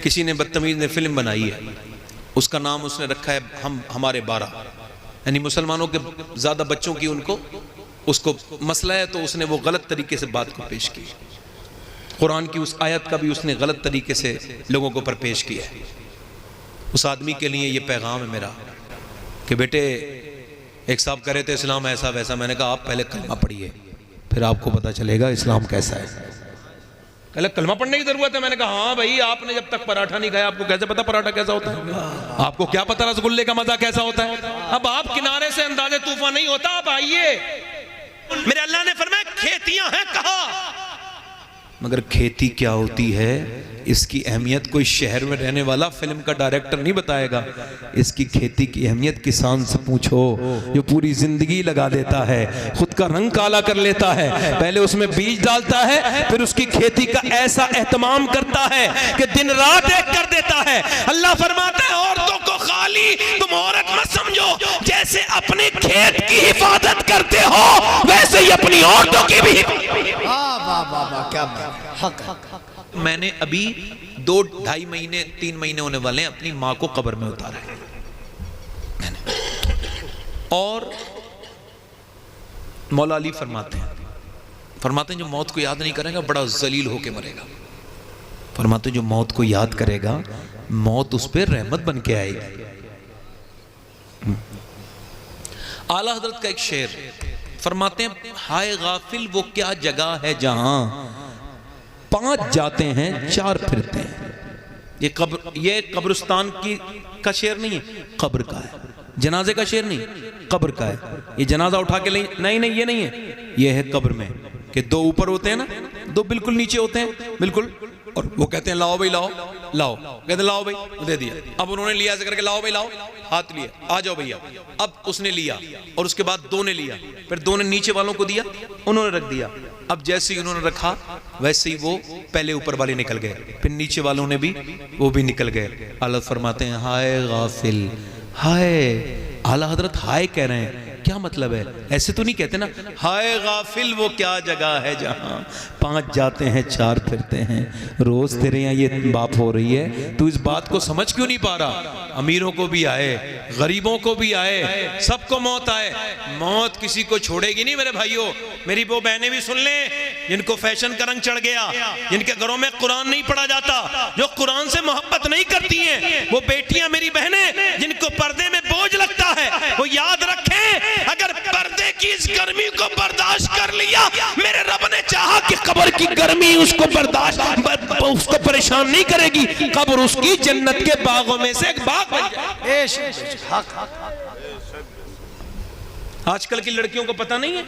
کسی نے بدتمیز نے فلم بنائی ہے، اس کا نام اس نے رکھا ہے ہمارے 12، یعنی مسلمانوں کے زیادہ بچوں کی اس کو مسئلہ ہے، تو اس نے وہ غلط طریقے سے بات کو پیش کی، قرآن کی اس آیت کا بھی اس نے غلط طریقے سے لوگوں کو پر پیش کیا ہے۔ اس آدمی کے لیے یہ پیغام ہے میرا کہ بیٹے، ایک صاحب کہہ رہے تھے اسلام ایسا ویسا، میں نے کہا آپ پہلے کلمہ پڑھیے پھر آپ کو پتہ چلے گا اسلام کیسا ہے۔ پہلے کلمہ پڑھنے کی ضرورت ہے۔ میں نے کہا ہاں بھائی، آپ نے جب تک پراٹھا نہیں کھایا آپ کو کیسے پتا پراٹھا کیسا ہوتا ہے؟ آپ کو کیا پتا رسگلے کا مزہ کیسا ہوتا ہے؟ اب آپ کنارے سے اندازے طوفان نہیں ہوتا، آپ آئیے۔ میرے اللہ نے فرمایا کھیتیاں ہیں کہا، مگر کھیتی کیا ہوتی ہے اس کی اہمیت کوئی شہر میں رہنے والا فلم کا ڈائریکٹر نہیں بتائے گا۔ اس کی کھیتی کی اہمیت کسان سے پوچھو جو پوری زندگی لگا دیتا ہے، خود کا رنگ کالا کر لیتا ہے، پہلے اس میں بیج ڈالتا ہے، پھر اس کی کھیتی کا ایسا اہتمام کرتا ہے کہ دن رات ایک کر دیتا ہے۔ اللہ فرماتا ہے عورتوں کو خالی تم عورت مت سمجھو، جیسے اپنے کھیت کی حفاظت کرتے ہو ویسے ہی اپنی عورتوں کی بھی حفاظت۔ میں نے ابھی 2-2.5 مہینے 3 مہینے ہونے والے ہیں اپنی ماں کو قبر میں اتارا ہے، اور مولا علی فرماتے ہیں جو موت کو یاد نہیں کرے گا بڑا ذلیل ہو کے مرے گا۔ فرماتے ہیں جو موت کو یاد کرے گا موت اس پہ رحمت بن کے آئے گی۔ اعلیٰ حضرت کا ایک شعر فرماتے ہیں ہائے غافل وہ کیا جگہ ہے جہاں 5 جاتے ہیں 4 پھرتے ہیں۔ یہ قبرستان کا شعر نہیں ہے، قبر کا ہے، جنازے کا شعر نہیں، قبر کا ہے۔ یہ جنازہ اٹھا کے نہیں یہ نہیں ہے، یہ ہے قبر میں کہ 2 اوپر ہوتے ہیں نا، 2 بالکل نیچے ہوتے ہیں بالکل، اور وہ کہتے ہیں لاؤ بھائی لاؤ لاؤ، کہتے ہیں لاؤ بھائی، دے دیا۔ اب انہوں نے لیا ایسے کر کے لاؤ بھائی لاؤ، ہاتھ لیا، آ جاؤ بھیا۔ اب اس نے لیا اور اس کے بعد 2 نے لیا، پھر 2 نے نیچے والوں کو دیا، انہوں نے رکھ دیا۔ اب جیسے ہی انہوں نے رکھا ویسے ہی وہ پہلے اوپر والے نکل گئے، پھر نیچے والوں نے بھی وہ بھی نکل گئے۔ اللہ فرماتے ہیں ہائے غافل، ہائے، اعلیٰ حضرت ہائے کہہ رہے ہیں، کیا مطلب ہے؟ ایسے تو نہیں کہتے نا ہائے غافل وہ کیا جگہ ہے جہاں 5 جاتے ہیں 4 پھرتے ہیں۔ روز تیرے یہاں یہ بات ہو رہی ہے، تو اس بات کو سمجھ کیوں نہیں پا رہا؟ امیروں کو بھی آئے، غریبوں کو بھی آئے، سب کو موت آئے، موت کسی کو چھوڑے گی نہیں میرے بھائیوں۔ میری وہ بہنیں بھی سن لیں جن کو فیشن کا رنگ چڑھ گیا، جن کے گھروں میں قرآن نہیں پڑھا جاتا، جو قرآن سے محبت نہیں کرتی ہیں، وہ بیٹیاں میری بہنیں جن کو پردے میں بوجھ لگتا ہے، وہ یاد رکھیں اگر پردے کی اس گرمی کو برداشت کر لیا، میرے رب نے چاہا کہ قبر کی گرمی اس کو برداشت اس کو پریشان نہیں کرے گی، قبر اس کی جنت کے باغوں میں سے ایک باغ بن جائے۔ آج کل کی لڑکیوں کو پتہ نہیں ہے،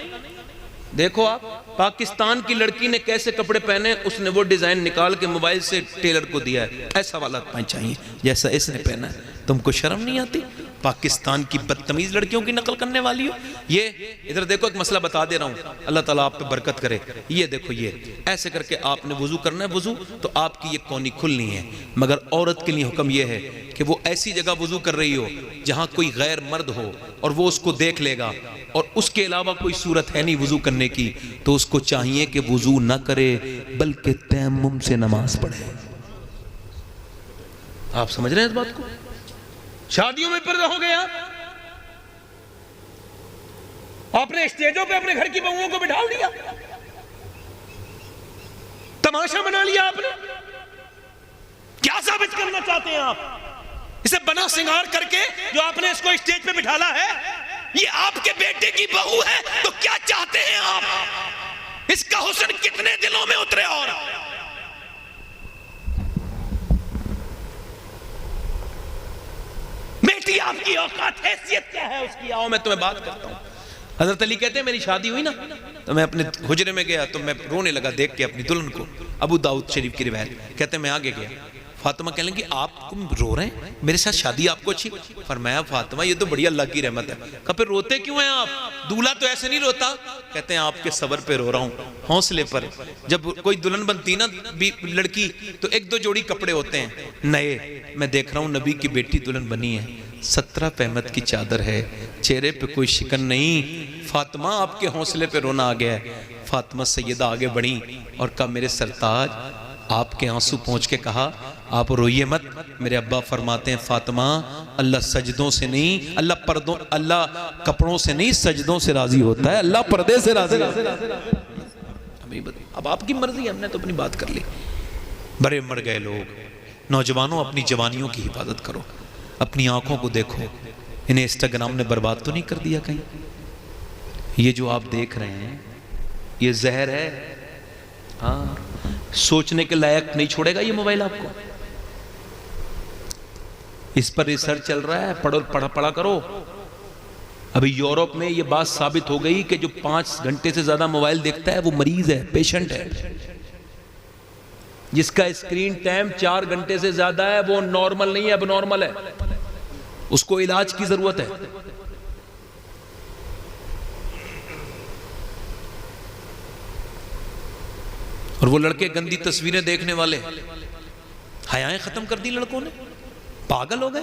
دیکھو آپ پاکستان کی لڑکی نے کیسے کپڑے پہنے، اس نے وہ ڈیزائن نکال کے موبائل سے ٹیلر کو دیا ہے، ایسا والا پہن چاہیے جیسا اس نے پہنا ہے۔ تم کو شرم نہیں آتی؟ پاکستان کی بدتمیز لڑکیوں کی نقل کرنے والی ہو۔ یہ ادھر دیکھو ایک مسئلہ بتا دے رہا ہوں، اللہ تعالیٰ آپ پہ برکت کرے۔ یہ دیکھو، یہ ایسے کر کے آپ نے وضو کرنا ہے، وضو تو آپ کی یہ کونی کھلنی ہے، مگر عورت کے لیے حکم یہ ہے کہ وہ ایسی جگہ وضو کر رہی ہو جہاں کوئی غیر مرد ہو اور وہ اس کو دیکھ لے گا، اور اس کے علاوہ کوئی صورت ہے نہیں وضو کرنے کی، تو اس کو چاہیے کہ وضو نہ کرے بلکہ تیمم سے نماز پڑھے۔ آپ سمجھ رہے ہیں اس بات کو؟ شادیوں میں پردہ ہو گیا، آپ نے اسٹیجوں پہ اپنے گھر کی بہوؤں کو بٹھا دیا، تماشا بنا لیا آپ نے۔ کیا ثابت کرنا چاہتے ہیں آپ؟ اسے بنا سنگار کر کے جو آپ نے اس کو اسٹیج پہ بٹھالا ہے، یہ آپ کے بیٹے کی بہو ہے، تو کیا چاہتے ہیں آپ؟ اس کا حسن کتنے دلوں میں اترے؟ اور بیٹی آپ کی اوقات حیثیت کیا ہے اس کی؟ آؤ میں تمہیں بات کرتا ہوں۔ حضرت علی کہتے ہیں میری شادی ہوئی نا تو میں اپنے حجرے میں گیا تو میں رونے لگا دیکھ کے اپنی دلہن کو، ابو داؤد شریف کی روایت، کہتے ہیں میں آگے گیا، فاطمہ کہنے لگی آپ رو رہے ہیں، میرے ساتھ شادی آپ کو اچھی؟ فرمایا فاطمہ یہ تو بڑی اللہ کی رحمت ہے۔ کہا پھر روتے کیوں ہیں آپ؟ دولہا تو ایسے نہیں روتا۔ کہتے ہیں آپ کے صبر پہ رو رہا ہوں، حوصلے پر۔ جب کوئی دلہن بنتی نا لڑکی تو 1-2 جوڑی کپڑے ہوتے ہیں نئے، میں دیکھ رہا ہوں نبی کی بیٹی دلہن بنی ہے، 17 پہمت کی چادر ہے، چہرے پہ کوئی شکن نہیں۔ فاطمہ آپ کے حوصلے پہ رونا آ گیا ہے۔ فاطمہ سیدہ آگے بڑھی اور کہا میرے سرتاج، آپ کے آنسو پہنچ کے کہا آپ روئیے مت. میرے ابا فرماتے ہیں فاطمہ اللہ سجدوں سے نہیں، اللہ کپڑوں سے نہیں سجدوں سے راضی ہوتا ہے، اللہ پردے سے راضی ہوتا ہے. اب آپ کی مرضی، ہم نے تو اپنی بات کر لی. بڑے مر گئے لوگ. نوجوانوں اپنی جوانیوں کی حفاظت کرو، اپنی آنکھوں کو دیکھو. انہیں انسٹاگرام نے برباد تو نہیں کر دیا کہیں؟ یہ جو آپ دیکھ رہے ہیں یہ زہر ہے. ہاں سوچنے کے لائق نہیں چھوڑے گا یہ موبائل آپ کو. اس پر ریسرچ چل رہا ہے، پڑھا کرو. ابھی یورپ میں یہ بات ثابت ہو گئی کہ جو 5 گھنٹے سے زیادہ موبائل دیکھتا ہے وہ مریض ہے، پیشنٹ ہے. جس کا اسکرین ٹائم 4 گھنٹے سے زیادہ ہے وہ نارمل نہیں ہے، اب نارمل ہے، اس کو علاج کی ضرورت ہے. اور وہ لڑکے گندی تصویریں دیکھنے والے، حیائیں ختم کر دی لڑکوں نے، پاگل ہو گئے.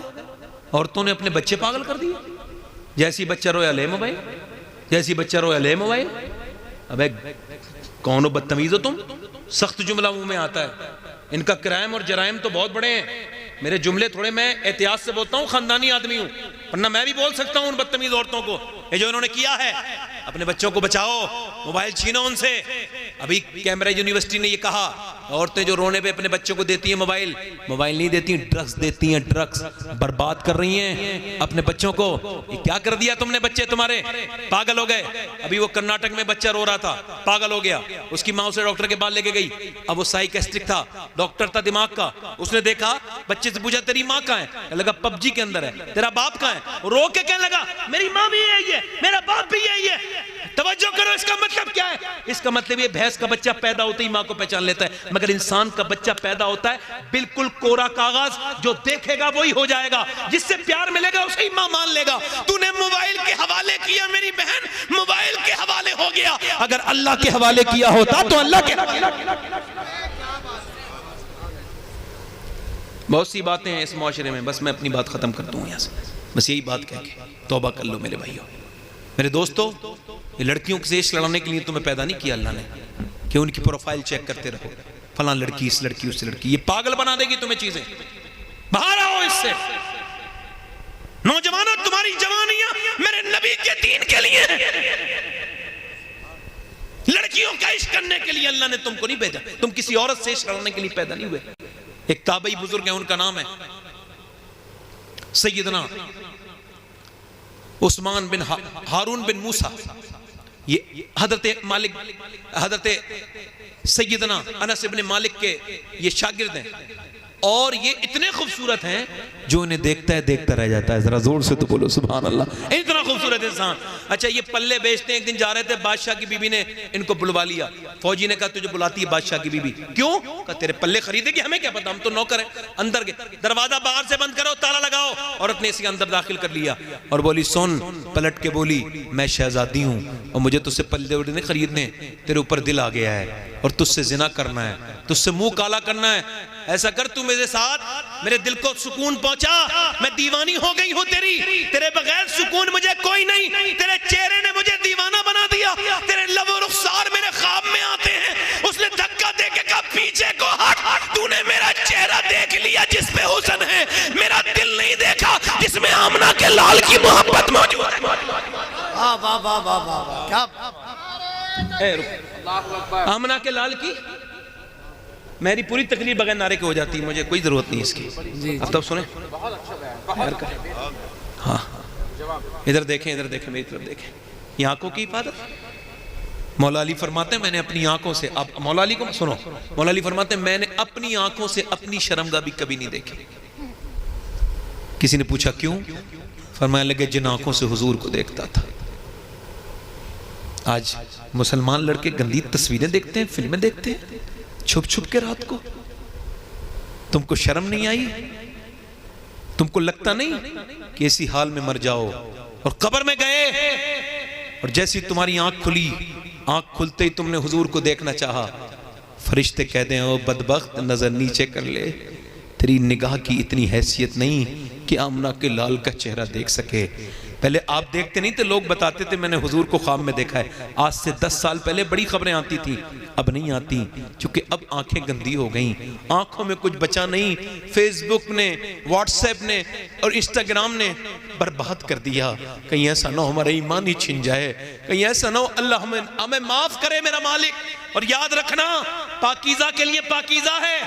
عورتوں نے اپنے بچے پاگل کر دیے. جیسی بچہ رویا لے موبائل، جیسی بچہ رویا لے موبائل. ابے کون ہو بدتمیز ہو تم؟ سخت جملہ منہ میں آتا ہے. ان کا کرائم اور جرائم تو بہت بڑے ہیں. میرے جملے تھوڑے میں احتیاط سے بولتا ہوں، خاندانی آدمی ہوں، ورنہ میں بھی بول سکتا ہوں ان بدتمیز عورتوں کو. یہ جو انہوں نے کیا ہے، اپنے بچوں کو بچاؤ، موبائل چھینو ان سے. ابھی کیمبرج یونیورسٹی نے یہ کہا عورتیں جو رونے پہ اپنے بچوں کو دیتی ہیں موبائل نہیں دیتی، ڈرگز دیتی ہیں. ڈرگز برباد کر رہی ہیں اپنے بچوں کو. یہ کیا کر دیا تم نے؟ بچے تمہارے پاگل ہو گئے. ابھی وہ کرناٹک میں بچہ رو رہا تھا، پاگل ہو گیا. اس کی ماں اسے ڈاکٹر کے پاس لے کے گئی. اب وہ سائیکسٹرک تھا، ڈاکٹر تھا دماغ کا. اس نے دیکھا بچے سے پوچھا تیری ماں کہاں ہے؟ کہنے لگا پب جی کے اندر ہے. تیرا باپ کہاں ہے؟ رو کے کہنے لگا میری ماں بھی یہی ہے، میرا باپ بھی یہی ہے. توجہ کرو، اس کا مطلب کیا ہے؟ اس کا مطلب یہ بھینس کا بچہ پیدا ہوتے ہی ماں کو پہچان لیتا ہے، مگر انسان کا بچہ پیدا ہوتا ہے بالکل کورا کاغذ، جو دیکھے گا وہی ہو جائے گا، جس سے پیار ملے گا اسے ہی ماں مان لے گا. تو نے موبائل کے حوالے کیا میری بہن، موبائل کے حوالے ہو گیا. اگر اللہ کے حوالے کیا ہوتا تو اللہ کے بہت سی باتیں ہیں اس معاشرے میں. بس میں اپنی بات ختم کرتا ہوں یہاں سے. بس یہی بات کہہ کے توبہ کر لو میرے بھائیوں. میرے دوستو، یہ لڑکیوں سے عشق لڑانے کے لیے تمہیں پیدا نہیں کیا اللہ نے کہ ان کی پروفائل چیک کرتے رہو، فلاں لڑکی اس لڑکی اس لڑکی. یہ پاگل بنا دے گی تمہیں چیزیں. باہر آؤ اس سے. نوجوانوں، تمہاری جوانیاں میرے نبی کے دین کے لیے ہیں. لڑکیوں کا عشق کرنے کے لیے اللہ نے تم کو نہیں بھیجا. تم کسی عورت سے عشق لڑانے کے لیے پیدا نہیں ہوئے. ایک تابعی بزرگ ہیں، ان کا نام ہے سیدنا عثمان بن ہارون بن موسیٰ. یہ حضرت سیدنا انس بن مالک کے یہ شاگرد ہیں، اور یہ اتنے خوبصورت ہیں جو انہیں دیکھتا ہے دیکھتا رہ جاتا ہے. ذرا زور سے تو بولو سبحان اللہ. اتنا خوبصورت انسان. اچھا یہ پلے بیچتے ہیں. ایک دن جا رہے تھے، بادشاہ کی بیوی نے ان کو بلوا لیا. فوجی نے کہا تجھے بلاتی ہے بادشاہ کی بیوی. کیوں؟ کہا تیرے پلے خریدے گی، ہمیں کیا پتا، ہم تو نوکر ہیں. اندر گئے، دروازہ باہر سے بند کرو، تالا لگاؤ. عورت نے اسے اندر داخل کر لیا اور بولی سن، پلٹ کے بولی میں شہزادی ہوں اور مجھے تجھ سے پلے نہیں خریدنے، تیرے اوپر دل آ گیا ہے اور تجھ سے زنا کرنا ہے، تجھ سے منہ کالا کرنا ہے. ایسا کر تو میرے ساتھ، میرے دل کو سکون پہنچا. میں دیوانی ہو گئی ہوں تیرے بغیر سکون مجھے کوئی نہیں. تیرے چہرے نے مجھے دیوانہ بنا دیا، تیرے لب و رخسار میرے خواب میں آتے ہیں. اس نے دھکا دے کے کہا پیچھے کو ہٹ. تو نے میرا چہرہ دیکھ لیا جس پہ حسن ہے، میرا دل نہیں دیکھا جس میں آمنہ کے لال کی محبت موجود ہے. واہ واہ واہ واہ واہ، کیا آمنہ کے لال کی. میری پوری تقریر بغیر نعرے کے ہو جاتی ہے، مجھے کوئی ضرورت نہیں اس کی. اب تب سنیں. ہاں ادھر دیکھیں، ادھر دیکھیں، میری طرف دیکھیں. یہ آنکھوں کی حفاظت. مولا علی فرماتے ہیں میں نے اپنی آنکھوں سے، اب مولا علی کو سنو، مولا علی فرماتے ہیں میں نے اپنی آنکھوں سے اپنی شرمگاہ بھی کبھی نہیں دیکھی. کسی نے پوچھا کیوں؟ فرمانے لگے جن آنکھوں سے حضور کو دیکھتا تھا. آج مسلمان لڑکے گندی تصویریں دیکھتے ہیں، فلمیں دیکھتے ہیں چھپ چھپ کے رات کو. تم کو شرم نہیں آئی؟ تم کو لگتا نہیں کہ اسی حال میں مر جاؤ اور قبر میں گئے اور جیسی تمہاری آنکھ کھلی، آنکھ کھلتے ہی تم نے حضور کو دیکھنا چاہا، فرشتے کہہ دیں او بدبخت نظر نیچے کر لے، تیری نگاہ کی اتنی حیثیت نہیں کہ آمنہ کے لال کا چہرہ دیکھ سکے. پہلے آپ دیکھتے نہیں تھے، لوگ بتاتے تھے میں نے حضور کو خواب میں دیکھا ہے. آج سے 10 سال پہلے بڑی خبریں آتی تھیں اب نہیں آتی، چونکہ اب آنکھیں گندی ہو گئیں، آنکھوں میں کچھ بچا نہیں، فیس بک نے، واٹس ایپ نے اور انسٹاگرام نے برباد کر دیا۔ کہیں ایسا نہ ہو ہمارا ایمان ہی چھن جائے، کہیں ایسا نہ ہو اللہ ہمیں معاف کرے میرا مالک۔ اور یاد رکھنا پاکیزہ کے لیے پاکیزہ ہے،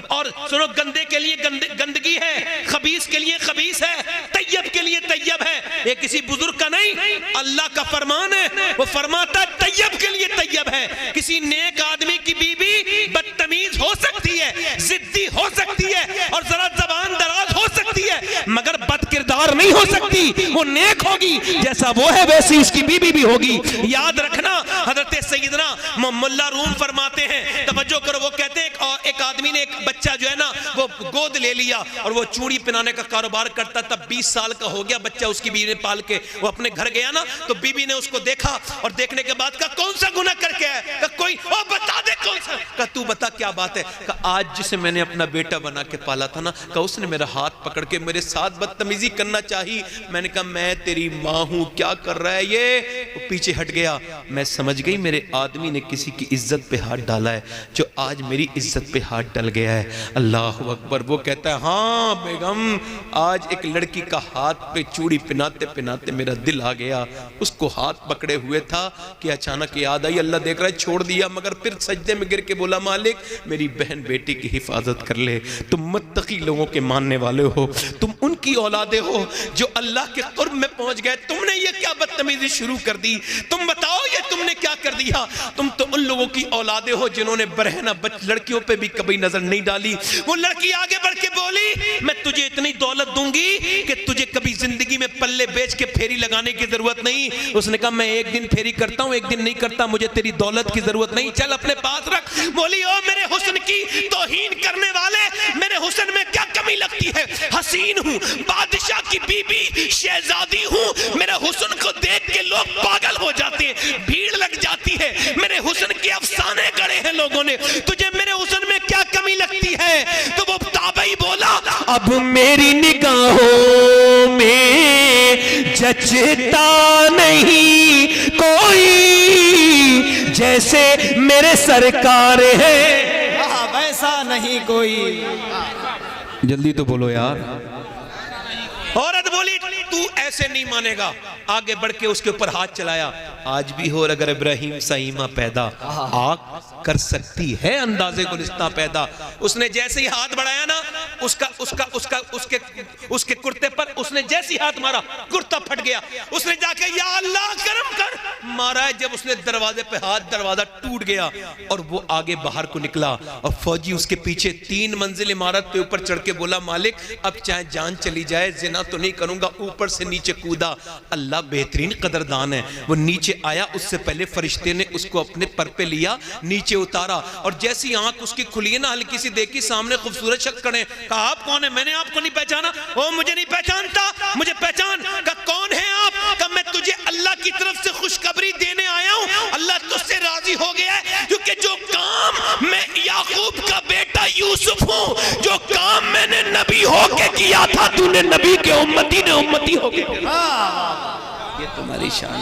اور سنو گندے کے لیے گندگی ہے، خبیث کے لیے خبیث ہے، طیب کے لیے طیب ہے۔ یہ کسی بزرگ کا نہیں، اللہ کا فرمان ہے، وہ فرماتا ہے طیب کے لیے طیب ہے۔ کسی نیک آدمی کی بیوی بدتمیز ہو سکتی ہے، ضدی ہو سکتی ہے اور ذرا زبان دراز ہو سکتی ہے، مگر بد کردار نہیں ہو سکتی۔ وہ نیک ہوگی، جیسا وہ ہے ویسی اس کی بیوی بھی ہوگی۔ یاد رکھنا حضرت سیدنا ملا روم فرماتے ہیں، توجہ کرو، وہ کہتے ہیں ایک آدمی نے ایک بچہ جو ہے نا وہ گود لے لیا اور وہ چوڑی پہنانے کا کاروبار کرتا تھا، 20 سال کا ہو گیا بچہ، اس کی بیوی نے پال کے وہ اپنے گھر گیا نا تو بیوی نے اس کو دیکھا اور دیکھنے کے بعد کہا کون سا گناہ کر کے ہے؟ کہا کوئی، بتا دے کون سا۔ کہا تو بتا کیا بات ہے؟ کہا آج جسے میں نے اپنا بیٹا بنا کے پالا تھا نا، کہا اس نے میرا ہاتھ پکڑ کے میرے ساتھ بدتمیزی کرنا چاہی، میں نے کہا میں تیری ماں ہوں، کیا کر رہا ہے یہ؟ وہ پیچھے ہٹ گیا۔ میں سمجھ گئی میرے آدمی نے کسی کی عزت پہ ہاتھ ڈالا ہے، جو آج میری عزت پہ ہاتھ ڈل گیا ہے۔ اللہ اکبر۔ وہ کہتا ہے ہاں بیگم، آج ایک لڑکی کا ہاتھ پہ چوڑی پہناتے پہناتے میرا دل آ گیا، اس کو ہاتھ پکڑے ہوئے تھا کہ اچانک یاد آئی، اللہ دیکھ رہا ہے چھوڑ دیا، مگر پھر سجدے میں گر کے بولا مالک میری بہن بیٹی کی حفاظت کر لے، تم متقی لوگوں کے ماننے والے ہو، تم ان کی اولادیں ہو جو اللہ کے قرب میں پہنچ گئے، تم نے یہ کیا بدتمیزی شروع کر دی؟ تم بتاؤ یہ تم نے کیا کر دیا؟ تم تو ان لوگوں کی اولادیں ہو جنہوں نے برہنہ لڑکیوں پہ بھی کبھی نظر نہیں ڈالی۔ وہ لڑکی آگے بڑھ کے بولی میں تجھے اتنی دولت دوں گی کہ تجھے کبھی زندگی میں پلے بیچ کے پھیری لگانے کی ضرورت نہیں۔ اس نے کہا میں ایک دن پھیری کرتا ہوں، ایک دن نہیں کرتا، مجھے تیری دولت کی ضرورت نہیں، چل اپنے پاس رکھ۔ بولی او میرے حسن کی توہین کرنے والے، میرے حسن میں کیا کمی لگتی ہے؟ حسین ہوں، بادشاہ کی بیوی، شہزادی ہوں، میرے حسن کو دیکھ کے لوگ پاگل ہو جاتے ہیں، بھیڑ لگ جاتی ہے، میرے حسن کے افسانے گڑے ہیں لوگوں نے، تجھے میرے حسن میں کیا کمی لگتی ہے؟ تو وہ تابعی بولا اب میری نگاہوں میں جچتا نہیں کوئی جیسے میرے سرکار ہے، ویسا نہیں کوئی۔ جلدی تو بولو یار۔ عورت بولی تو ایسے نہیں مانے گا، آگے بڑھ کے اس کے اوپر ہاتھ چلایا۔ آج بھی ہو اگر ابراہیم سائمہ پیدا، آگ کر سکتی ہے اندازے گلستہ پیدا۔ اس نے جیسے ہی ہاتھ بڑھایا نا اس کے کرتے پر اس نے جیسے ہی ہاتھ مارا کرتا پھٹ گیا۔ اس نے جا کے یا اللہ کرم کر مارا ہے، جب اس نے دروازے پہ ہاتھ، دروازہ ٹوٹ گیا اور وہ آگے باہر کو نکلا اور فوجی اس کے پیچھے 3 منزل عمارت پہ اوپر چڑھ کے بولا مالک اب چاہے جان چلی جائے زنا تو نہیں کروں گا۔ اوپر سے نیچے کودا، اللہ بہترین قدردان ہے، وہ نیچے آیا، اس سے پہلے فرشتے نے اس کو اپنے پر پہ لیا، نیچے اتارا اور جیسی آنکھ اس کی کھلی ہے نا، ہلکی سی دیکھی سامنے خوبصورت شخص کھڑے، کہا آپ کون ہیں؟ میں نے آپ کو نہیں پہچانا۔ وہ مجھے نہیں پہچانتا، مجھے پہچان۔ کہا کون ہیں آپ؟ کہا میں تجھے اللہ کی طرف سے خوشخبری دینے آیا ہوں، اللہ تجھ سے راضی ہو گیا ہے، کیونکہ جو کام میں یعقوب کا بیٹا یوسف ہوں، جو کام میں نے نبی ہو کے کیا تھا، تو نے نبی کے امتی نے امتی ہو کے کیا۔ یہ تمہاری شان،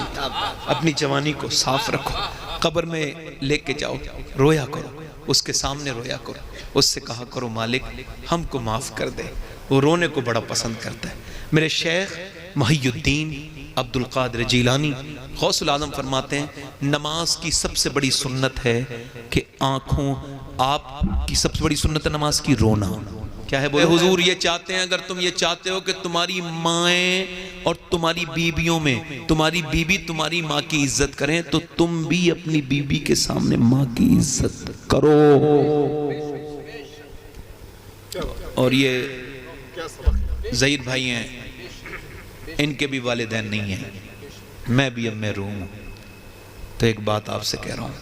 اپنی جوانی کو صاف رکھو، قبر میں لے کے جاؤ، رویا کرو، اس کے سامنے رویا کرو، اس سے کہا کرو مالک ہم کو معاف کر دے۔ وہ رونے کو بڑا پسند کرتا ہے۔ میرے شیخ محی الدین عبد القادر جیلانی غوث العظم فرماتے ہیں نماز کی سب سے بڑی سنت ہے کہ آنکھوں، آپ کی سب سے بڑی سنت ہے نماز کی رونا۔ کیا ہے بولے حضور یہ چاہتے ہیں، اگر تم یہ چاہتے ہو کہ تمہاری مائیں اور تمہاری بیویوں میں تمہاری بیوی تمہاری ماں کی عزت کریں تو تم بھی اپنی بیوی کے سامنے ماں کی عزت کرو۔ اور یہ ظہیر بھائی ہیں، ان کے بھی والدین نہیں ہیں، میں بھی اب محروم ہوں، تو ایک بات آپ سے کہہ رہا ہوں،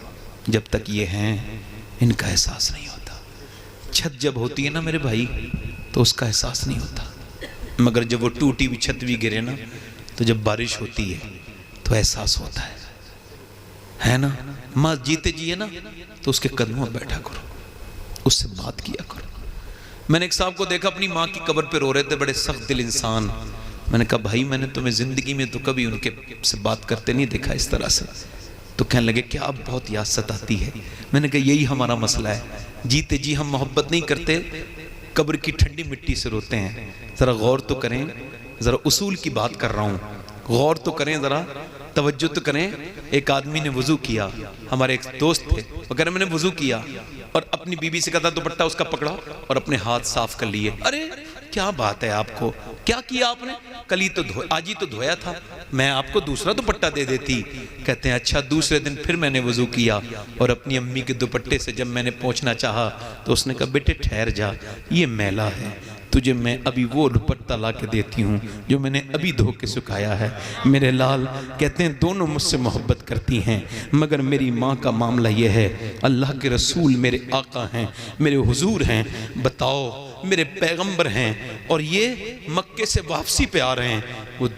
جب تک یہ ہیں ان کا احساس نہیں ہوتا۔ چھت جب ہوتی ہے نا میرے بھائی تو اس کا احساس نہیں ہوتا، مگر جب وہ ٹوٹی ہوئی چھت بھی گرے نا تو جب بارش ہوتی ہے تو احساس ہوتا ہے نا۔ ماں جیتے جیے نا تو اس کے قدموں میں بیٹھا کرو، اس سے بات کیا کرو۔ میں نے ایک صاحب کو دیکھا اپنی ماں کی قبر پہ رو رہے تھے، بڑے سخت دل انسان۔ میں نے کہا بھائی میں نے تمہیں زندگی میں تو کبھی ان کے سے بات کرتے نہیں دیکھا اس طرح سے، تو کہنے لگے کہ اب بہت یاد ستاتی ہے. میں نے کہا یہی ہمارا مسئلہ ہے, جیتے جی ہم محبت نہیں کرتے, قبر کی ٹھنڈی مٹی سے روتے ہیں. ذرا غور تو کریں, ذرا اصول کی بات کر رہا ہوں, غور تو کریں, ذرا توجہ تو کریں. ایک آدمی نے وضو کیا, ہمارے ایک دوست تھے, وہ کہہ رہے میں نے وضو کیا اور اپنی بیوی سے کہا دوپٹہ اس کا پکڑا اور اپنے ہاتھ صاف کر لیے. ارے کیا بات ہے, آپ کو کیا کیا آپ نے؟ کل ہی تو آج ہی تو دھویا تھا, میں آپ کو دوسرا دوپٹہ دے دیتی. کہتے ہیں اچھا. دوسرے دن پھر میں نے وضو کیا اور اپنی امی کے دوپٹے سے جب میں نے پوچھنا چاہا تو اس نے کہا بیٹے ٹھہر جا, یہ میلا ہے, تجھے میں ابھی وہ دوپٹہ لا کے دیتی ہوں جو میں نے ابھی دھو کے سکھایا ہے. میرے لال کہتے ہیں دونوں مجھ سے محبت کرتی ہیں, مگر میری ماں کا معاملہ یہ ہے, اللہ کے رسول میرے آقا ہیں, میرے حضور ہیں, بتاؤ میرے پیغمبر ہیں, اور یہ مکے سے واپسی پہ آ رہے ہیں.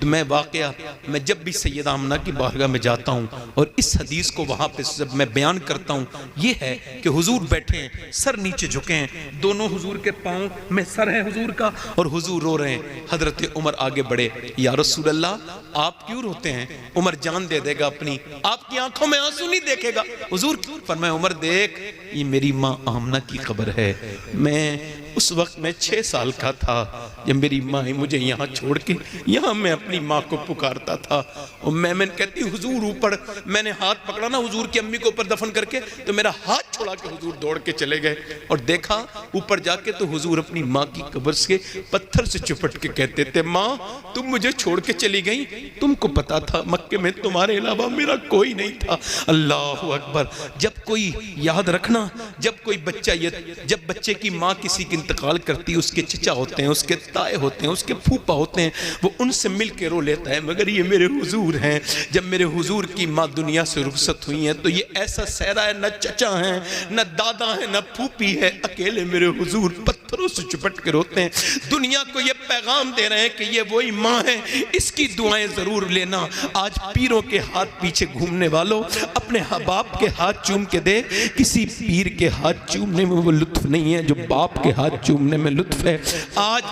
میں واقعہ میں جب بھی سیدہ آمنہ کی بارگاہ میں جاتا ہوں اور اس حدیث کو وہاں پہ جب میں بیان کرتا ہوں, یہ ہے کہ حضور بیٹھے ہیں, سر نیچے جھکے ہیں, دونوں حضور کے پاؤں میں سر ہے حضور کا, اور حضور رو رہے ہیں. حضرت عمر آگے بڑھے, یا رسول اللہ آپ کیوں روتے ہیں؟ عمر جان دے دے گا اپنی, آپ کی آنکھوں میں آنسو نہیں دیکھے گا. حضور فرمائے عمر دیکھ, یہ میری ماں آمنہ کی قبر ہے. میں اس وقت میں 6 سال کا تھا جب میری ماں مجھے یہاں چھوڑ کے, یہاں میں اپنی ماں کو پکارتا تھا. اور میں کہتی حضور اوپر, میں نے ہاتھ پکڑا نا حضور کی امی کو اوپر دفن کر کے, تو میرا ہاتھ چھوڑا کے حضور دوڑ کے چلے گئے, اور دیکھا اوپر جا کے تو حضور اپنی ماں کی قبر سے پتھر سے چپٹ کے کہتے تھے ماں تم مجھے چھوڑ کے چلی گئی, تم کو پتا تھا مکے میں تمہارے علاوہ میرا کوئی نہیں تھا. اللہ اکبر. جب کوئی یاد رکھنا, جب کوئی بچہ, جب بچے کی ماں کسی کی انتقال کرتی, اس کے چچا ہوتے ہیں, اس کے تائے ہوتے ہیں, اس کے پھوپا ہوتے ہیں, وہ ان سے مل کے رو لیتا ہے. مگر یہ میرے حضور ہیں, جب میرے حضور کی ماں دنیا سے رخصت ہوئی ہیں تو یہ ایسا صحرا ہے, نہ چچا ہیں, نہ دادا ہیں, نہ پھوپی ہے, اکیلے میرے حضور پتھروں سے چپٹ کے روتے ہیں. دنیا کو یہ پیغام دے رہے ہیں کہ یہ وہی ماں ہے, اس کی دعائیں ضرور لینا. آج پیروں کے ہاتھ پیچھے گھومنے والوں, اپنے باپ کے ہاتھ چوم کے دے. کسی پیر کے ہاتھ چومنے میں وہ لطف نہیں ہے جو باپ کے ہاتھ چومنے میں لطف ہے. آج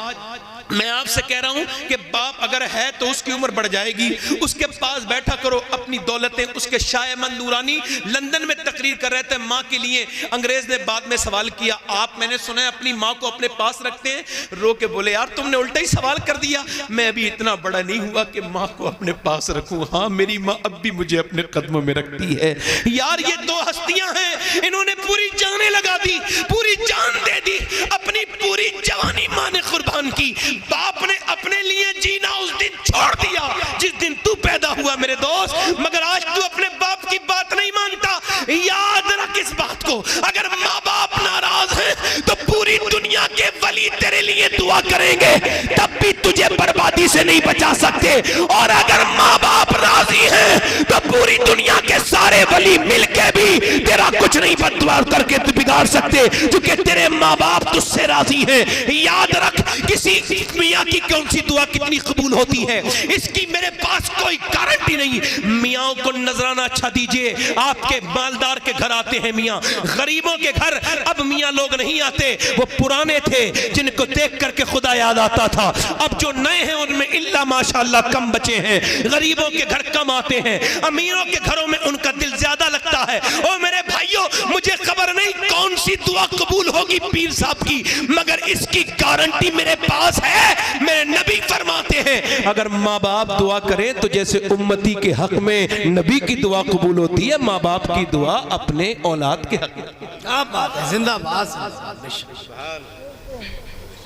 میں آپ سے کہہ رہا ہوں کہ باپ اگر ہے تو اس کی عمر بڑھ جائے گی, اس کے پاس بیٹھا کرو, اپنی دولتیں. اس کے شاہ من نورانی لندن میں تقریر کر رہے تھے ماں کے لیے. انگریز نے بعد میں سوال کیا, آپ میں نے سنا ہے اپنی ماں کو اپنے پاس رکھتے ہیں؟ رو کے بولے یار تم نے الٹا ہی سوال کر دیا, میں ابھی اتنا بڑا نہیں ہوا کہ ماں کو اپنے پاس رکھوں. ہاں میری ماں اب بھی مجھے اپنے قدموں میں رکھتی ہے. یار یہ دو ہستیاں ہیں, انہوں نے پوری جانیں لگا دی, پوری جان دے دی, اپنی پوری جوانی ماں نے قربان کی. باپ نے اپنے لیے جینا اس دن چھوڑ دیا جس دن تو پیدا ہوا میرے دوست, مگر آج تو اپنے باپ کی بات نہیں مانتا. یاد رکھ اس بات کو, اگر ماں باپ ناراض ہیں تو پوری دنیا کے ولی تیرے لیے دعا کریں گے, تب بھی تجھے بربادی سے نہیں بچا سکتے. اور اگر ماں باپ راضی ہیں تو پوری دنیا کے سارے ولی مل کے بھی تیرا کچھ نہیں بددعا کر کے بگاڑ سکتے, کیونکہ تیرے ماں باپ تجھ سے راضی ہیں. یاد رکھ کسی میاں کی کون سی دعا کتنی قبول ہوتی ہے, اس کی میرے پاس کوئی گارنٹی نہیں. میاں کو نذرانہ اچھا دیجئے, آپ کے مالدار کے گھر آتے ہیں میاں, غریبوں کے گھر اب میاں لوگ نہیں آتے. وہ پرانے تھے جن کو دیکھ کر کے خدا یاد آتا تھا, اب جو نئے ہیں ان میں اللہ ماشاءاللہ کم بچے ہیں. غریبوں کے گھر کم آتے ہیں, امیروں کے گھروں میں ان کا دل زیادہ لگتا ہے. او میرے بھائیوں, مجھے خبر نہیں کون سی دعا قبول ہوگی پیر صاحب کی, مگر اس کی گارنٹی میرے پاس ہے. میرے نبی فرماتے ہیں اگر ماں باپ دعا کریں تو جیسے امتی کے حق میں نبی کی دعا قبول ہوتی ہے, ماں باپ کی دعا اپنے اولاد کے حق میں. کیا بات ہے, زندہ باد.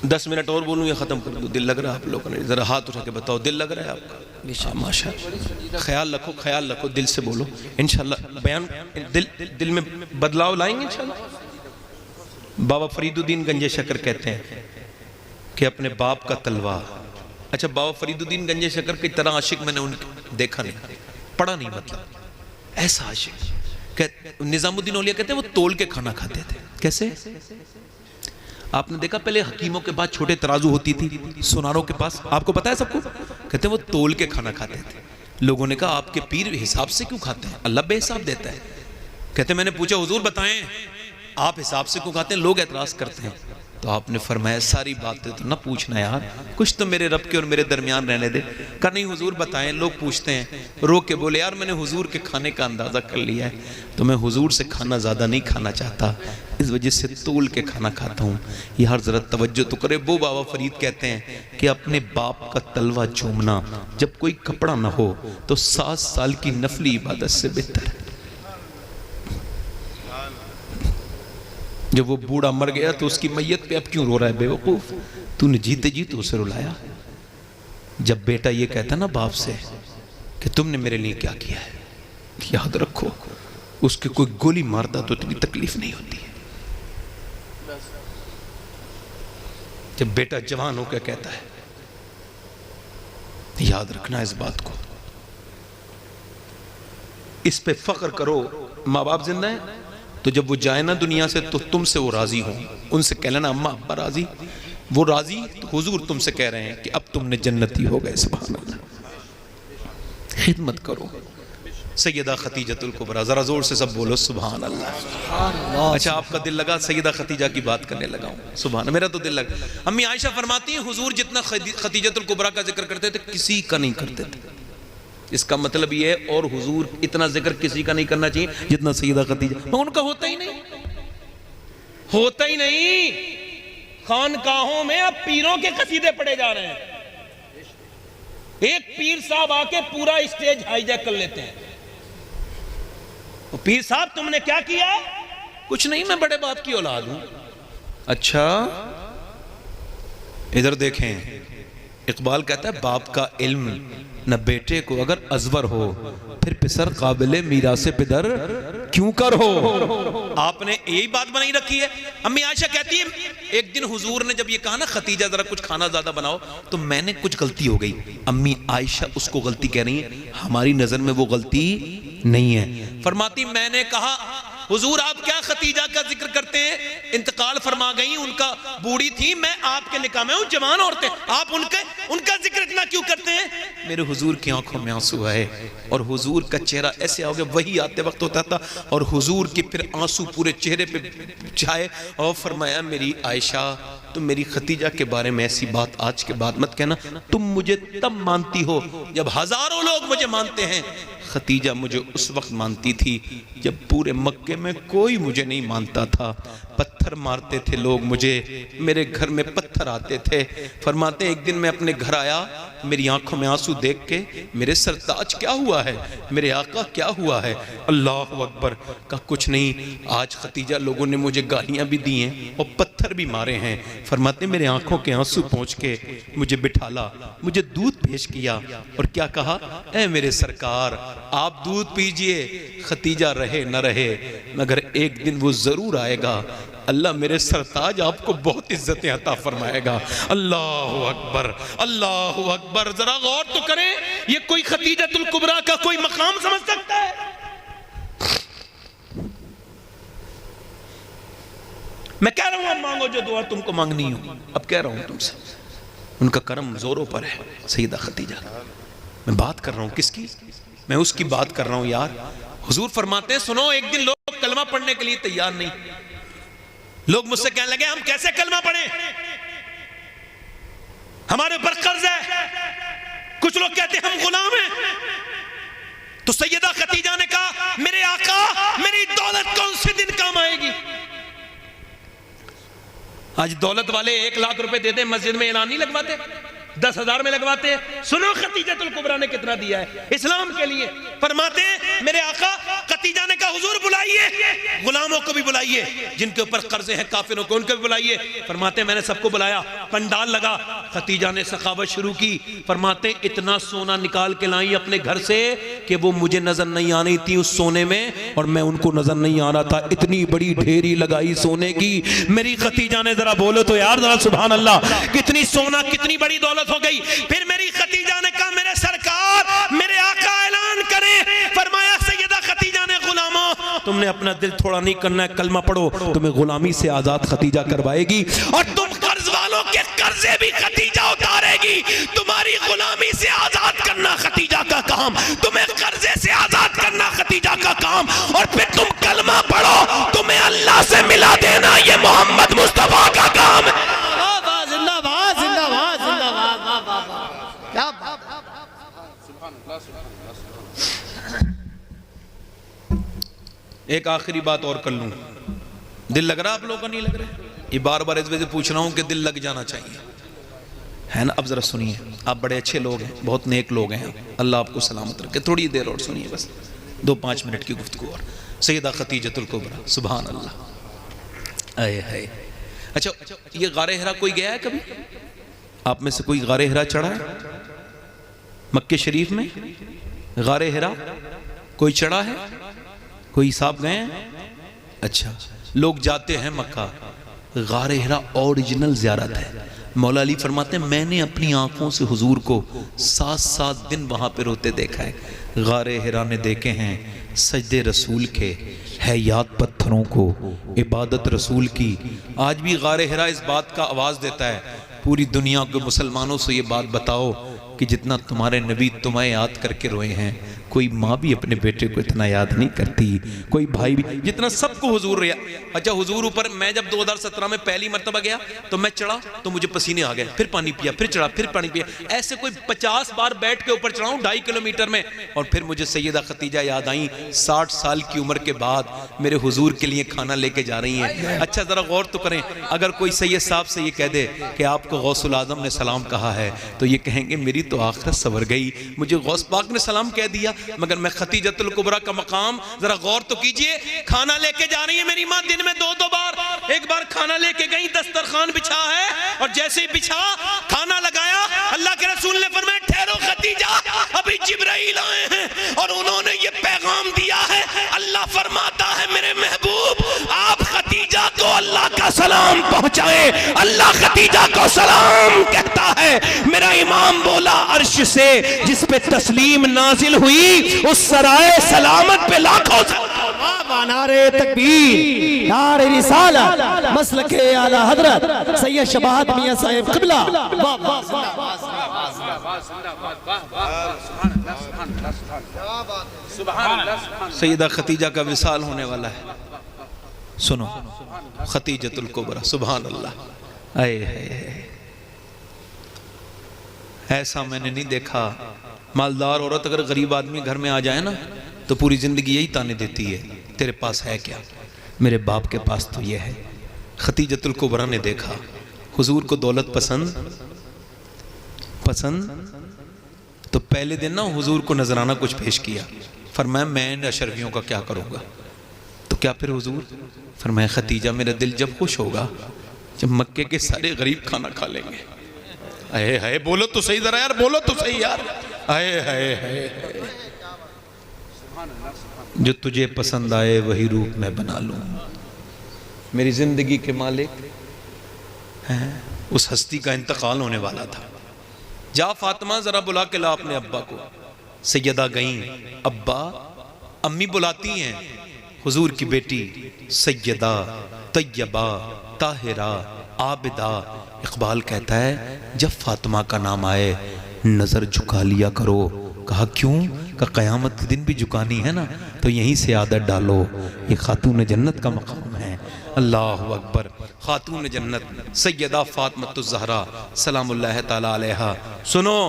10 منٹ اور بولوں یا ختم کر دوں؟ دل لگ رہا ہے آپ لوگوں نے؟ ذرا ہاتھ اٹھا کے بتاؤ, دل لگ رہا ہے آپ کا؟ ماشاءاللہ. خیال رکھو, خیال رکھو, دل سے بولو. انشاءاللہ بیان دل میں بدلاؤ لائیں گے انشاءاللہ. بابا فرید الدین گنج شکر کہتے ہیں کہ اپنے باپ کا تلوار. اچھا, بابا فرید الدین گنج شکر کی طرح عاشق میں نے ان کو دیکھا نہیں, پڑھا نہیں, مطلب ایسا عاشق. نظام الدین اولیاء کہتے ہیں وہ تول کے کھانا کھاتے تھے. کیسے؟ آپ نے دیکھا پہلے حکیموں کے پاس چھوٹے ترازو ہوتی تھی, سوناروں کے پاس, آپ کو پتا ہے سب کو, کہتے ہیں وہ تول کے کھانا کھاتے تھے. لوگوں نے کہا آپ کے پیر حساب سے کیوں کھاتے ہیں؟ اللہ بے حساب دیتا ہے. کہتے ہیں میں نے پوچھا حضور بتائیں آپ حساب سے کیوں کھاتے ہیں؟ لوگ اعتراض کرتے ہیں. تو آپ نے فرمایا ساری باتیں تو نہ پوچھنا یار، کچھ تو میرے رب کے اور میرے درمیان رہنے دے۔ کہا نہیں حضور بتائیں، لوگ پوچھتے ہیں۔ رو کے بولے یار میں نے حضور کے کھانے کا اندازہ کر لیا ہے، تو میں حضور سے کھانا زیادہ نہیں کھانا چاہتا، اس وجہ سے تول کے کھانا کھاتا ہوں۔ یار ذرا توجہ تو کرے، وہ بابا فرید کہتے ہیں کہ اپنے باپ کا تلوہ چومنا جب کوئی کپڑا نہ ہو تو 7 سال کی نفلی عبادت سے بہتر ہے۔ جب وہ بوڑھا مر گیا تو اس کی میت پہ اب کیوں رو رہا ہے بے وقوف؟ تو نے جیتے جی تو اسے رلایا۔ جب بیٹا یہ کہتا نا باپ سے کہ تم نے میرے لیے کیا کیا ہے، یاد رکھو اس کے کوئی گولی مارتا تو اتنی تکلیف نہیں ہوتی ہے۔ جب بیٹا جوان ہو کے کہتا ہے، یاد رکھنا اس بات کو، اس پہ فخر کرو۔ ماں باپ زندہ ہیں تو جب وہ جائے نا دنیا سے تو تم سے وہ راضی ہوں، ان سے کہہ لینا اماں ابا راضی، وہ راضی تو حضور تم سے کہہ رہے ہیں کہ اب تم نے جنتی ہو گئے۔ سبحان اللہ، خدمت کرو۔ سیدہ خدیجۃ الکبریٰ، ذرا زور سے سب بولو سبحان اللہ۔ اچھا آپ کا دل لگا سیدہ خدیجہ کی بات کرنے لگا ہوں، سبحان، میرا تو دل لگا۔ امی عائشہ فرماتی ہیں حضور جتنا خدیجۃ الکبریٰ کا ذکر کرتے تھے کسی کا نہیں کرتے تھے۔ اس کا مطلب یہ ہے اور حضور اتنا ذکر کسی کا نہیں کرنا چاہیے جتنا سیدہ خدیجہ، ان کا ہوتا ہی نہیں، ہوتا ہی نہیں۔ خانقاہوں میں اب پیروں کے قصیدے پڑھے جا رہے ہیں، ایک پیر صاحب آ کے پورا اسٹیج ہائی جیک کر لیتے ہیں۔ پیر صاحب تم نے کیا کیا؟ کچھ نہیں، میں بڑے باپ کی اولاد ہوں۔ اچھا ادھر دیکھیں، اقبال کہتا ہے باپ کا علم نہ بیٹے کو اگر ازور ہو، پھر پسر قابل میراث پدر کیوں کر ہو۔ آپ نے یہی بات بنائی رکھی ہے۔ امی عائشہ کہتی ہے ایک دن حضور نے جب یہ کہا نا خدیجہ ذرا کچھ کھانا زیادہ بناؤ، تو میں نے کچھ غلطی ہو گئی۔ امی عائشہ اس کو غلطی کہہ رہی ہیں، ہماری نظر میں وہ غلطی نہیں ہے۔ فرماتی میں نے کہا حضور آپ کیا خدیجہ کا ذکر کرتے ہیں، انتقال فرما گئی، ان کا بوڑھی تھی، میں آپ کے نکاح میں ہوں، جوان عورتیں، آپ ان کا ذکر اتنا کیوں کرتے ہیں؟ میرے حضور کی آنکھوں میں آنسو آئے اور حضور کا چہرہ ایسے آگے وہی آتے وقت ہوتا تھا اور حضور کی پھر آنسو پورے چہرے پہ چھائے اور فرمایا میری عائشہ تم میری خدیجہ کے بارے میں ایسی بات آج کے بعد مت کہنا، تم مجھے تب مانتی ہو جب ہزاروں لوگ مجھے مانتے ہیں، خدیجہ مجھے اس وقت مانتی تھی جب پورے مکے میں کوئی مجھے نہیں مانتا تھا، پتھر مارتے تھے لوگ مجھے، میرے گھر میں پتھر آتے تھے۔ فرماتے ایک دن میں اپنے گھر آیا، میری آنکھوں میں آنسو دیکھ کے میرے سرتاج کیا ہوا ہے، میرے آقا کیا ہوا ہے؟ اللہ اکبر، کہا کچھ نہیں، آج خدیجہ لوگوں نے مجھے گالیاں بھی دی ہیں اور پتھر بھی مارے ہیں۔ فرماتے میرے آنکھوں کے آنسو پہنچ کے مجھے بٹھالا، مجھے دودھ پیش کیا اور کیا کہا، اے میرے سرکار آپ دودھ پیجئے، خدیجہ رہے نہ رہے مگر ایک دن وہ ضرور آئے گا، اللہ میرے سرتاج آپ کو بہت عزتیں عطا فرمائے گا۔ اللہ اکبر، اللہ اکبر، ذرا غور تو کریں، یہ کوئی خدیجۃ الکبریٰ کا کوئی مقام سمجھ سکتا ہے؟ میں کہہ رہا ہوں اب مانگو جو دعا تم کو مانگنی ہو، اب کہہ رہا ہوں تم سے، ان کا کرم زوروں پر ہے سیدہ خدیجہ۔ میں بات کر رہا ہوں کس کی؟ میں اس کی بات کر رہا ہوں یار۔ حضور فرماتے ہیں سنو، ایک دن لوگ کلمہ پڑھنے کے لیے تیار نہیں، لوگ مجھ سے کہنے لگے ہم کیسے کلمہ پڑھیں، ہمارے اوپر قرض ہے، کچھ لوگ کہتے ہیں ہم غلام ہیں۔ تو سیدہ خدیجہ نے کہا میرے آقا میری دولت کون سے دن کام آئے گی؟ آج دولت والے 1 لاکھ روپے دے دیں مسجد میں اعلان نہیں لگواتے، 10,000 میں لگواتے ہیں۔ سنو خدیجۃ الکبریٰ نے کتنا دیا ہے اسلام کے لیے۔ فرماتے ہیں میرے آقا، خدیجہ نے کہا حضور بلائیے، غلاموں کو بھی بلائیے، جن کے اوپر قرضے ہیں کافروں کو ان کو بھی بلائیے۔ فرماتے ہیں میں نے سب کو بلایا، پنڈال لگا، خدیجہ نے سخاوت شروع کی۔ فرماتے ہیں اتنا سونا نکال کے لائی اپنے گھر سے کہ وہ مجھے نظر نہیں آنی تھی اس سونے میں اور میں ان کو نظر نہیں آ رہا تھا، اتنی بڑی ڈھیری لگائی سونے کی میری خدیجہ نے۔ ذرا بولو تو یار ذرا سبحان اللہ، کتنی سونا کتنی بڑی دولت ہو گئی۔ پھر میری خدیجہ نے کہا میرے سرکار میرے آقا اعلان کریں۔ فرمایا سیدہ خدیجہ نے غلاموں تم نے اپنا دل تھوڑا نہیں کرنا ہے، کلمہ پڑھو، تمہیں غلامی سے آزاد خدیجہ کروائے گی اور تم قرض والوں کے قرضے بھی خدیجہ اتارے گی۔ تمہاری غلامی سے آزاد کرنا خدیجہ کا کام، تمہیں قرضے سے آزاد کرنا خدیجہ کا کام، اور پھر تم کلمہ پڑھو، تمہیں اللہ سے ملا دینا یہ محمد مصطفیٰ کا کام ہے. واہ واہ زندہ باد زندہ باد زندہ باد واہ واہ واہ کیا بات. ایک آخری بات اور کر لوں. دل لگ رہا آپ لوگوں کا نہیں لگ رہا؟ یہ بار بار اس وجہ سے پوچھ رہا ہوں کہ دل لگ جانا چاہیے ہے نا. اب ذرا سنیے, آپ بڑے اچھے لوگ ہیں, بہت نیک لوگ ہیں, اللہ آپ کو سلامت رکھے. تھوڑی دیر اور سنیے, بس 2-5 منٹ کی گفتگو اور. سیدہ خدیجۃ الکبریٰ, سبحان اللہ. آئے ہائے. اچھا یہ غار ہرا کوئی گیا ہے کبھی؟ آپ میں سے کوئی غار ہرا چڑھا ہے مکہ شریف میں؟ غار ہرا کوئی چڑھا ہے؟ کوئی صاحب گئے ہیں؟ اچھا, لوگ جاتے ہیں مکہ. غار ہرا اوریجنل زیارت ہے. مولا علی فرماتے ہیں میں نے اپنی آنکھوں سے حضور کو 7 دن وہاں پہ روتے دیکھا ہے. غار ہرا نے دیکھے ہیں سجدے رسول کے, حیات پتھروں کو, عبادت رسول کی. آج بھی غار ہرا اس بات کا آواز دیتا ہے پوری دنیا کے مسلمانوں سے, یہ بات بتاؤ کہ جتنا تمہارے نبی تمہیں یاد کر کے روئے ہیں, کوئی ماں بھی اپنے بیٹے کو اتنا یاد نہیں کرتی, کوئی بھائی بھی, جتنا سب کو حضور رہا. اچھا حضور اوپر, میں جب 2017 میں پہلی مرتبہ گیا تو میں چڑھا تو مجھے پسینے آ گئے, پھر پانی پیا, پھر چڑھا, پھر پانی پیا, ایسے کوئی 50 بار بیٹھ کے اوپر چڑھاؤں 2.5 کلومیٹر میں. اور پھر مجھے سیدہ خدیجہ یاد آئیں 60 سال کی عمر کے بعد میرے حضور کے لیے کھانا لے کے جا رہی ہیں. اچھا ذرا غور تو کریں, اگر کوئی سید صاحب سے یہ کہہ دے کہ آپ کو غوث العظم نے سلام کہا ہے تو یہ کہیں گے میری تو آخرت سنور گئی, مجھے غوث پاک نے سلام کہہ دیا. مگر میں خدیجۃ الکبریٰ کا مقام ذرا غور تو کیجئے. کھانا لے کے جا رہی ہے میری ماں دن میں 2 بار. ایک بار کھانا لے کے گئی, دسترخوان بچھا ہے, اور جیسے ہی بچھا کھانا لگایا, اللہ کے رسول نے فرمایا ٹھہرو خدیجہ, ابھی جبرائیل آئے ہیں اور انہوں نے یہ پیغام دیا ہے. اللہ فرماتا ہے میرے محبوب آپ خدیجہ کو اللہ کا سلام پہنچائیں. اللہ خدیجہ کو سلام کہتا ہے. میرا امام بولا عرش سے جس پہ تسلیم نازل ہوئی اس سرائے سلامت پہ لاکھوں نعرے تکبیر, نعرے رسالت, مسلک اعلی حضرت سید شباہت میاں صاحب قبلہ. سیدہ خدیجہ کا وصال ہونے والا ہے. سنو خدیجۃ الکبریٰ, سبحان اللہ. ایسا میں نے نہیں دیکھا. مالدار عورت اگر غریب آدمی گھر میں آ جائے نا تو پوری زندگی یہی تانے دیتی ہے تیرے پاس ہے کیا؟ میرے باپ کے پاس تو یہ ہے. خدیجۃ الکبریٰ نے دیکھا حضور کو دولت پسند تو پہلے دن نا حضور کو نذرانہ کچھ پیش کیا. فرمایا میں ان اشرفیوں کا کیا کروں گا؟ تو کیا پھر حضور؟ فرمایا خدیجہ میرا دل جب خوش ہوگا جب مکے کے سارے غریب کھانا کھا لیں گے. اے ہائے, بولو تو صحیح ذرا یار, بولو تو صحیح یار. اے ہائے, جو تجھے پسند آئے وہی روپ میں بنا لوں. میری زندگی کے مالک ہیں. اس ہستی کا انتقال ہونے والا تھا. جا فاطمہ ذرا بلا کے لا اپنے ابا کو. سیدہ گئیں, ابا. امی بلاتی ہیں حضور کی بیٹی سیدہ طیبہ طاہرہ عابدہ. اقبال کہتا ہے جب فاطمہ کا نام آئے نظر جھکا لیا کرو. کہا کیوں؟ کہ قیامت کے دن بھی جھکانی ہے نا تو یہیں سے عادت ڈالو. یہ خاتون جنت کا مقام ہے. اللہ اکبر. خاتون جنت سیدہ فاطمہ الزہرا سلام اللہ تعالی علیہا. سنو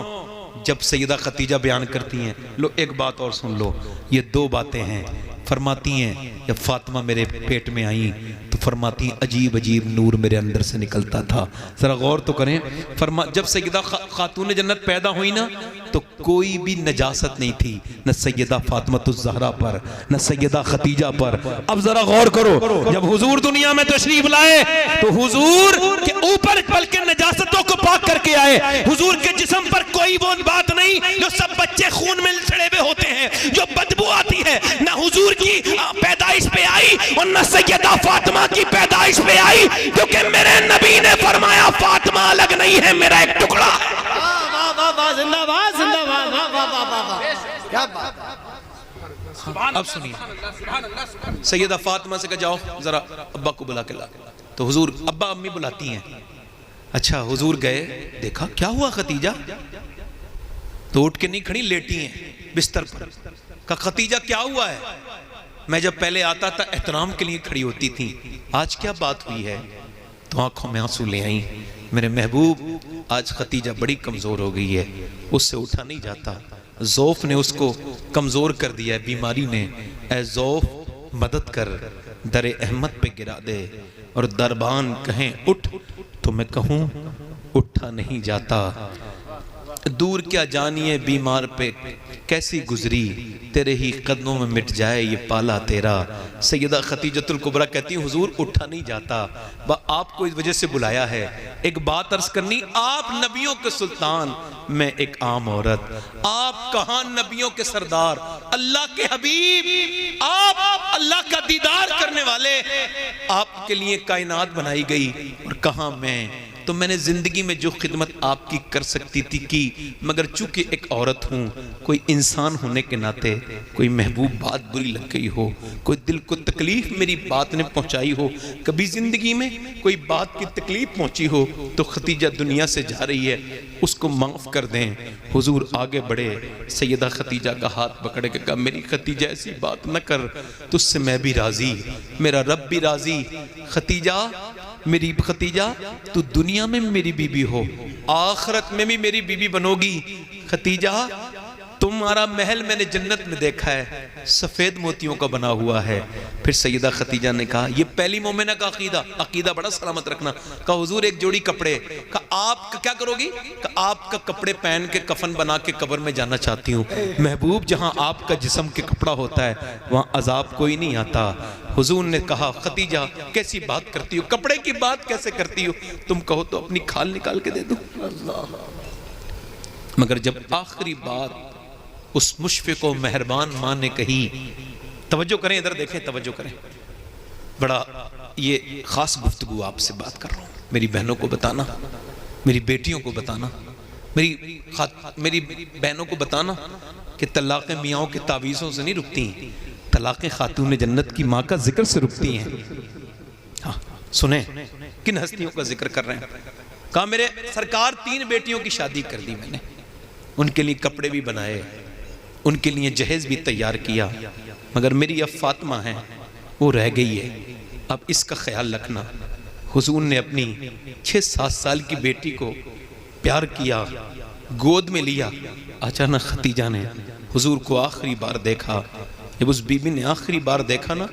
جب سیدہ خدیجہ بیان کرتی ہیں, لو ایک بات اور سن لو. یہ 2 باتیں ہیں. فرماتی ہیں جب فاطمہ میرے پیٹ میں آئیں تو فرماتی ہیں عجیب عجیب نور میرے اندر سے نکلتا تھا. ذرا غور تو کریں. جب سیدہ خاتون جنت پیدا ہوئی نا تو کوئی بھی نجاست نہیں تھی, نہ سیدہ فاطمہ الزہرا پر نہ سیدہ خدیجہ پر. اب ذرا غور کرو, جب حضور دنیا میں تشریف لائے تو حضور کے اوپر بلکہ نجاستوں کو پاک کر کے آئے. حضور کے جسم پر کوئی وہ بات نہیں جو سب بچے خون میں لڑے ہوئے ہوتے ہیں, جو بدبو آتی ہے. نہ حضور کی پیدائش پہ آئی اور نہ سیدہ فاطمہ کی پیدائش پہ آئی, کیونکہ میرے نبی نے فرمایا فاطمہ الگ نہیں ہے, میرا ایک ٹکڑا ہے. زندہ باد زندہ باد واہ واہ واہ واہ کیا بات. اب سنیے سیدہ فاطمہ سے کہا جاؤ ذرا ابا کو بلا کے لا. تو حضور ابا امی بلاتی ہیں. اچھا حضور گئے, دیکھا کیا ہوا خدیجہ؟ تو اٹھ کے نہیں کھڑی, لیٹی ہیں بستر پر. کہا خدیجہ کیا ہوا ہے؟ میں جب پہلے آتا تھا احترام کے لیے کھڑی ہوتی تھی, آج کیا بات ہوئی ہے؟ تو آنکھوں میں آنسو لے آئیں، میرے محبوب آج ختیجہ بڑی کمزور ہو گئی ہے، اس سے اٹھا نہیں جاتا، ضعف نے اس کو کمزور کر دیا ہے، بیماری نے، اے ضعف مدد کر، در احمد پہ گرا دے، اور دربان کہیں اٹھ تو میں کہوں اٹھا نہیں جاتا۔ دور کیا جانیے بیمار پہ کیسی گزری، تیرے ہی قدموں میں مٹ جائے یہ پالا تیرا۔ سیدہ خدیجۃ الکبریٰ کہتی ہیں حضور اٹھا نہیں جاتا، آپ کو اس وجہ سے بلایا ہے، ایک بات عرض کرنی، آپ نبیوں کے سلطان، میں ایک عام عورت، آپ کہاں نبیوں کے سردار، اللہ کے حبیب، آپ اللہ کا دیدار کرنے والے، آپ کے لیے کائنات بنائی گئی، اور کہاں میں، تو میں نے زندگی میں جو خدمت آپ کی کر سکتی تھی کی، مگر چونکہ ایک عورت ہوں، کوئی انسان ہونے کے ناطے کوئی محبوب بات بری لگ گئی ہو، کوئی دل کو تکلیف میری بات نے پہنچائی ہو، کبھی زندگی میں کوئی بات کی تکلیف پہنچی ہو، تو خدیجہ دنیا سے جا رہی ہے، اس کو معاف کر دیں۔ حضور آگے بڑھے، سیدہ خدیجہ کا ہاتھ پکڑے کہ کہا میری خدیجہ ایسی بات نہ کر، تجھ سے میں بھی راضی، میرا رب بھی راضی، خدیجہ میری خدیجہ تو دنیا میں میری بیوی ہو، آخرت میں بھی میری بیوی بنو گی۔ خدیجہ تمہارا محل میں نے جنت میں دیکھا ہے، سفید موتیوں کا بنا ہوا ہے۔ پھر سیدہ خدیجہ نے کہا، یہ پہلی مومنہ کا عقیدہ بڑا سلامت رکھنا، کہا حضور ایک جوڑی کپڑے، کہا آپ کا کیا کرو گی، کہا آپ کا کپڑے پہن کے کفن بنا کے قبر میں جانا چاہتی ہوں۔ محبوب جہاں آپ کا جسم کے کپڑا ہوتا ہے وہاں عذاب کوئی نہیں آتا۔ حضور نے کہا خدیجہ کیسی بات کرتی ہو، کپڑے کی بات کیسے کرتی ہو، تم کہو تو اپنی کھال نکال کے دے دو۔ مگر جب آخری بات اس مشفق و مہربان ماں نے کہی، توجہ کریں ادھر دیکھیں، توجہ کریں، بڑا یہ خاص گفتگو آپ سے بات کر رہا ہوں، میری بہنوں کو بتانا، میری بیٹیوں کو بتانا، میری بہنوں کو بتانا کہ طلاق میاں کے تعویذوں سے نہیں رکتی، طلاق خاتون جنت کی ماں کا ذکر سے رکتی ہیں۔ ہاں سنیں کن ہستیوں کا ذکر کر رہے ہیں۔ کہا میرے سرکار 3 بیٹیوں کی شادی کر دی میں نے، ان کے لیے کپڑے بھی بنائے، ان کے لیے جہیز بھی تیار کیا، مگر میری اب فاطمہ ہے وہ رہ گئی ہے، اب اس کا خیال رکھنا۔ حضور نے اپنی 6-7 سال کی بیٹی کو پیار کیا، گود میں لیا۔ اچانک خدیجہ نے حضور کو آخری بار دیکھا، جب اس بی بی نے آخری بار دیکھا نا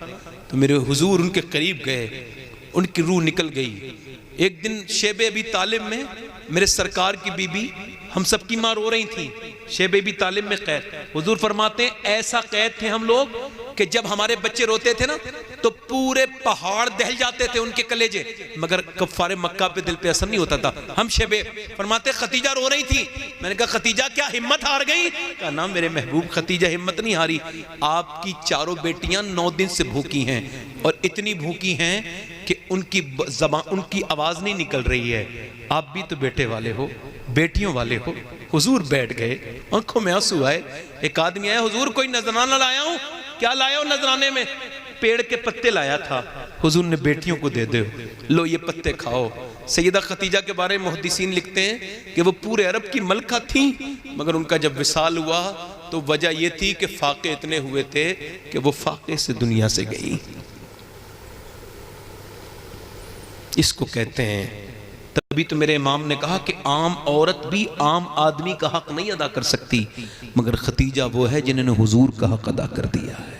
تو میرے حضور ان کے قریب گئے، ان کی روح نکل گئی۔ ایک دن شیب ابی طالب میں میرے سرکار کی بی بی ہم سب کی ماں رو رہی تھی، شیب ابی طالب میں قید، حضور فرماتے ہیں ایسا قید تھے ہم لوگ کہ جب ہمارے بچے روتے تھے نا تو پورے پہاڑ دہل جاتے تھے ان کے کلیجے، مگر کفار مکہ پہ دل پہ اثر نہیں ہوتا تھا۔ ہم شیب فرماتے خدیجہ رو رہی تھی، میں نے کہا خدیجہ کیا ہمت ہار گئی؟ کہا نا میرے محبوب خدیجہ ہمت نہیں ہاری، آپ کی 4 بیٹیاں 9 دن سے بھوکی ہیں، اور اتنی بھوکی ہیں کہ ان کی آواز نہیں نکل رہی ہے۔ آپ بھی تو بیٹے والے ہو، بیٹیوں والے ہو۔ حضور بیٹھ گئے، آنکھوں میں آنسو آئے۔ ایک آدمی آیا، حضور کوئی نذرانہ لایا ہوں؟ کیا لایا ہو نذرانے میں؟ پیڑ کے پتے لایا تھا۔ حضور نے بیٹیوں کو دے دے، لو یہ پتے کھاؤ۔ سیدہ خدیجہ کے بارے میں محدثین لکھتے ہیں کہ وہ پورے عرب کی ملکہ تھیں، مگر ان کا جب وصال ہوا تو وجہ یہ تھی کہ فاقے اتنے ہوئے تھے کہ وہ فاقے سے دنیا سے گئی۔ اس کو کہتے ہیں، تبھی تو میرے امام نے کہا کہ عام عورت بھی عام آدمی کا حق نہیں ادا کر سکتی، مگر خدیجہ وہ ہے جنہوں نے حضور کا حق ادا کر دیا ہے۔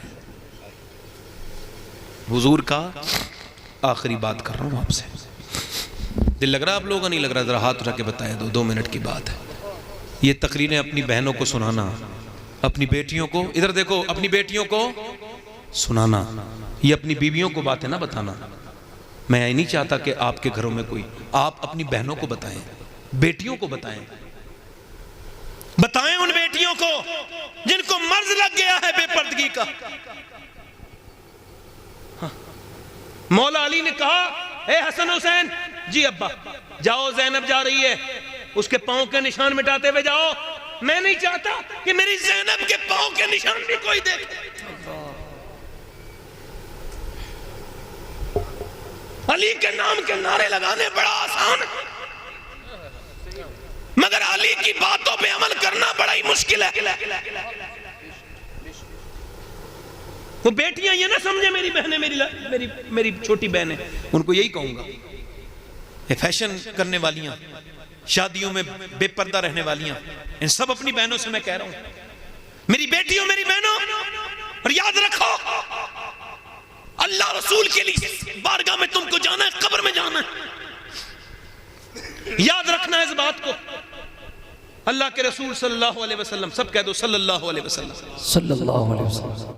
حضور کا آخری بات کر رہا ہوں آپ سے، دل لگ رہا آپ لوگوں کا نہیں لگ رہا؟ ذرا ہاتھ اٹھا کے بتائیں، 2 منٹ کی بات ہے۔ یہ تقریریں اپنی بہنوں کو سنانا، اپنی بیٹیوں کو، ادھر دیکھو، اپنی بیٹیوں کو سنانا، یہ اپنی بیویوں کو باتیں نہ بتانا۔ میں یہ نہیں چاہتا کہ آپ کے گھروں میں کوئی، آپ اپنی بہنوں کو بتائیں، بیٹیوں کو بتائیں، بتائیں ان بیٹیوں کو جن کو مرض لگ گیا ہے بے پردگی کا۔ مولا علی نے کہا اے حسن حسین، جی ابا جاؤ، زینب جا رہی ہے، اس کے پاؤں کے نشان مٹاتے ہوئے جاؤ، میں نہیں چاہتا کہ میری زینب کے پاؤں کے نشان بھی کوئی دیکھے۔ علی کے نام کے نعرے لگانے بڑا آسان ہے، مگر علی کی باتوں پہ عمل کرنا بڑا ہی مشکل ہے۔ وہ بیٹیاں یہ نہ سمجھے میری بہنیں، میری چھوٹی بہنیں، ان کو یہی کہوں گا یہ فیشن کرنے والیاں، شادیوں میں بے پردہ رہنے والیاں، ان سب اپنی بہنوں سے میں کہہ رہا ہوں، میری بیٹیوں، میری بہنوں، اور یاد رکھو اللہ رسول کے لیے بارگاہ میں تم کو جانا ہے، قبر میں جانا ہے، یاد رکھنا ہے اس بات کو۔ اللہ کے رسول صلی اللہ علیہ وسلم، سب کہہ دو صلی اللہ علیہ وسلم، صلی اللہ علیہ وسلم۔